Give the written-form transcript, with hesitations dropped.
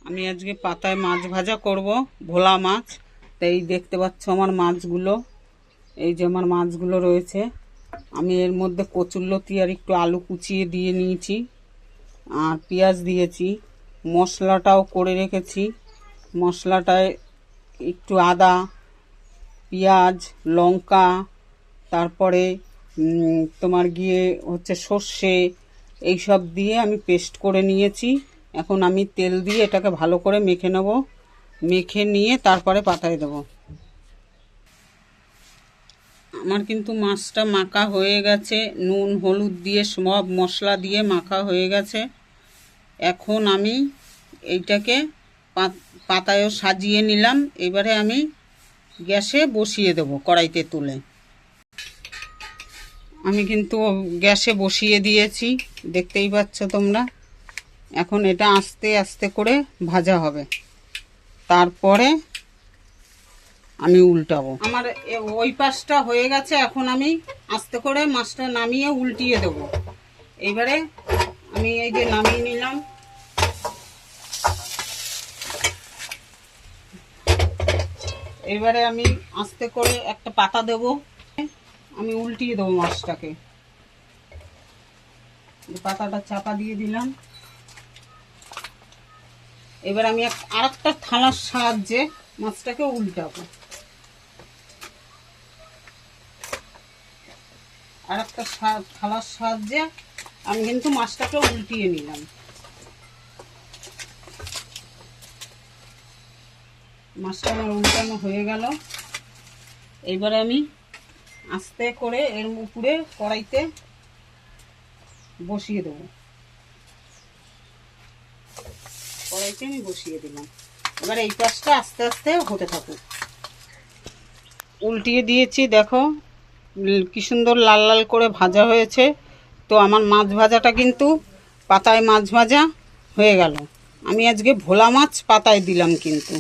আমি আজকে পাতায় মাছ ভাজা করব, ভোলা মাছ। তাই দেখতে পাচ্ছ আমার মাছগুলো, এই যে আমার মাছগুলো রয়েছে। আমি এর মধ্যে কচুরলতি আর একটু আলু কুচিয়ে দিয়ে নিয়েছি, আর পেঁয়াজ দিয়েছি। মশলাটাও করে রেখেছি। মশলাটায় একটু আদা, পেঁয়াজ, লঙ্কা, তারপরে তোমার গিয়ে হচ্ছে সর্ষে, এইসব দিয়ে আমি পেস্ট করে নিয়েছি। এখন আমি তেল দিয়ে এটাকে ভালো করে মেখে নেব। মেখে নিয়ে তারপরে পাতায় দেব। আমার কিন্তু মাছটা মাখা হয়ে গেছে, নুন হলুদ দিয়ে সব মশলা দিয়ে মাখা হয়ে গেছে। এখন আমি এইটাকে পাতায়ও সাজিয়ে নিলাম। এবারে আমি গ্যাসে বসিয়ে দেব, কড়াইতে তুলে। আমি কিন্তু গ্যাসে বসিয়ে দিয়েছি, দেখতেই পাচ্ছ তোমরা। এখন এটা আস্তে আস্তে করে ভাজা হবে, তারপরে আমি উল্টাবো। আমার ওই পাশটা হয়ে গেছে, এখন আমি আস্তে করে মাছটা নামিয়ে উল্টিয়ে দেব। এইবারে আমি এই যে নামিয়ে নিলাম। এবারে আমি আস্তে করে একটা পাতা দেব, আমি উল্টিয়ে দেবো মাছটাকে। পাতাটা চাপা দিয়ে দিলাম। এবার আমি আরেকটা থালার সাহায্যে মাছটাকে উল্টাবো। আরেকটা থালার সাহায্যে আমি কিন্তু মাছটাকে উল্টিয়ে নিলাম। মাছটা আমার উল্টানো হয়ে গেল। এইবারে আমি আস্তে করে এর উপরে কড়াইতে বসিয়ে দেবো। কড়াইতে আমি বসিয়ে দিলাম। এবার এই পাশটা আস্তে আস্তে হতে থাকুক। উল্টিয়ে দিয়েছি, দেখো কি সুন্দর লাল লাল করে ভাজা হয়েছে। তো আমার মাছ ভাজাটা কিন্তু পাতায় মাছ ভাজা হয়ে গেল। আমি আজকে ভোলা মাছ পাতায় দিলাম কিন্তু।